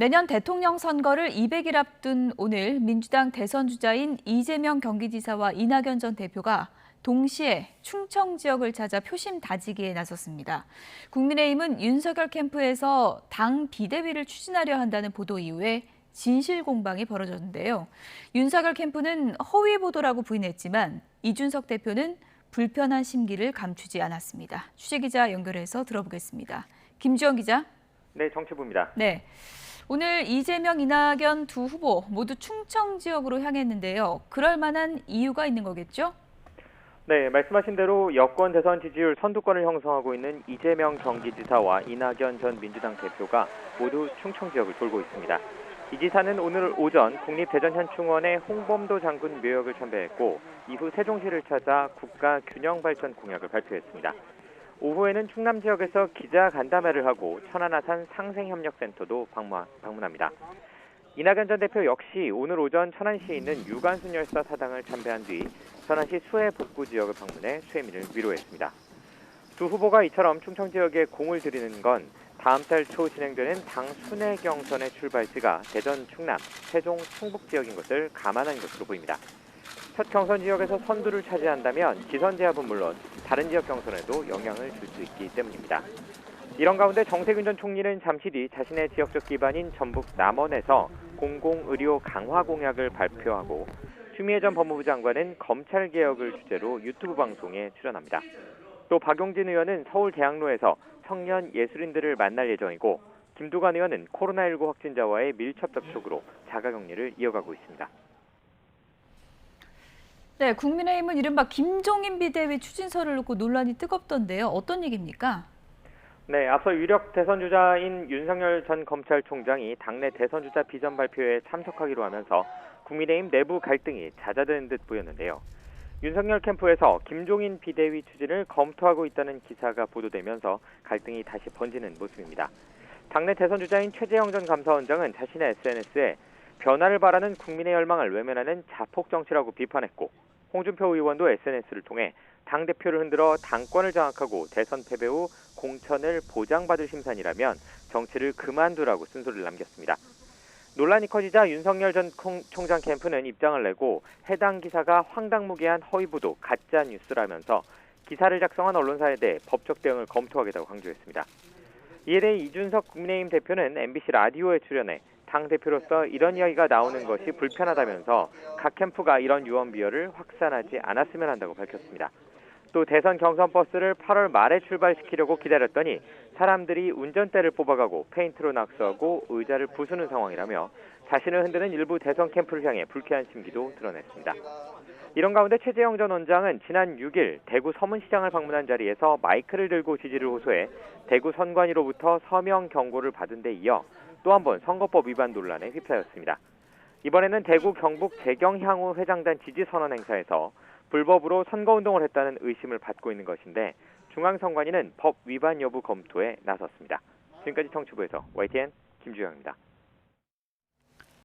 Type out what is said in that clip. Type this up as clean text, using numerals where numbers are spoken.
내년 대통령 선거를 200일 앞둔 오늘 민주당 대선 주자인 이재명 경기지사와 이낙연 전 대표가 동시에 충청 지역을 찾아 표심 다지기에 나섰습니다. 국민의힘은 윤석열 캠프에서 당 비대위를 추진하려 한다는 보도 이후에 진실 공방이 벌어졌는데요. 윤석열 캠프는 허위 보도라고 부인했지만 이준석 대표는 불편한 심기를 감추지 않았습니다. 취재기자 연결해서 들어보겠습니다. 김주영 기자. 네, 정치부입니다. 네. 오늘 이재명, 이낙연 두 후보 모두 충청 지역으로 향했는데요. 그럴 만한 이유가 있는 거겠죠? 네, 말씀하신 대로 여권 대선 지지율 선두권을 형성하고 있는 이재명 경기지사와 이낙연 전 민주당 대표가 모두 충청 지역을 돌고 있습니다. 이 지사는 오늘 오전 국립대전현충원의 홍범도 장군 묘역을 참배했고 이후 세종시를 찾아 국가균형발전 공약을 발표했습니다. 오후에는 충남 지역에서 기자간담회를 하고 천안아산 상생협력센터도 방문합니다. 이낙연 전 대표 역시 오늘 오전 천안시에 있는 유관순 열사 사당을 참배한 뒤 천안시 수해 복구 지역을 방문해 수해민을 위로했습니다. 두 후보가 이처럼 충청 지역에 공을 들이는 건 다음 달 초 진행되는 당 순회 경선의 출발지가 대전, 충남, 세종, 충북 지역인 것을 감안한 것으로 보입니다. 첫 경선 지역에서 선두를 차지한다면 지선 제압은 물론 다른 지역 경선에도 영향을 줄 수 있기 때문입니다. 이런 가운데 정세균 전 총리는 잠시 뒤 자신의 지역적 기반인 전북 남원에서 공공의료 강화 공약을 발표하고 추미애 전 법무부 장관은 검찰개혁을 주제로 유튜브 방송에 출연합니다. 또 박용진 의원은 서울 대학로에서 청년 예술인들을 만날 예정이고 김두관 의원은 코로나19 확진자와의 밀접 접촉으로 자가격리를 이어가고 있습니다. 네, 국민의힘은 이른바 김종인 비대위 추진서를 놓고 논란이 뜨겁던데요. 어떤 얘기입니까? 네, 앞서 유력 대선 주자인 윤석열 전 검찰총장이 당내 대선 주자 비전 발표에 참석하기로 하면서 국민의힘 내부 갈등이 잦아드는 듯 보였는데요. 윤석열 캠프에서 김종인 비대위 추진을 검토하고 있다는 기사가 보도되면서 갈등이 다시 번지는 모습입니다. 당내 대선 주자인 최재형 전 감사원장은 자신의 SNS에 변화를 바라는 국민의 열망을 외면하는 자폭 정치라고 비판했고 홍준표 의원도 SNS를 통해 당대표를 흔들어 당권을 장악하고 대선 패배 후 공천을 보장받을 심산이라면 정치를 그만두라고 쓴소리를 남겼습니다. 논란이 커지자 윤석열 전 총장 캠프는 입장을 내고 해당 기사가 황당무계한 허위보도, 가짜 뉴스라면서 기사를 작성한 언론사에 대해 법적 대응을 검토하겠다고 강조했습니다. 이에 대해 이준석 국민의힘 대표는 MBC 라디오에 출연해 당대표로서 이런 이야기가 나오는 것이 불편하다면서 각 캠프가 이런 유언비어를 확산하지 않았으면 한다고 밝혔습니다. 또 대선 경선 버스를 8월 말에 출발시키려고 기다렸더니 사람들이 운전대를 뽑아가고 페인트로 낙서하고 의자를 부수는 상황이라며 자신을 흔드는 일부 대선 캠프를 향해 불쾌한 심기도 드러냈습니다. 이런 가운데 최재형 전 원장은 지난 6일 대구 서문시장을 방문한 자리에서 마이크를 들고 지지를 호소해 대구 선관위로부터 서명 경고를 받은 데 이어 또 한 번 선거법 위반 논란에 휩싸였습니다. 이번에는 대구 경북 재경향후 회장단 지지선언 행사에서 불법으로 선거운동을 했다는 의심을 받고 있는 것인데 중앙선관위는 법 위반 여부 검토에 나섰습니다. 지금까지 정치부에서 YTN 김주영입니다.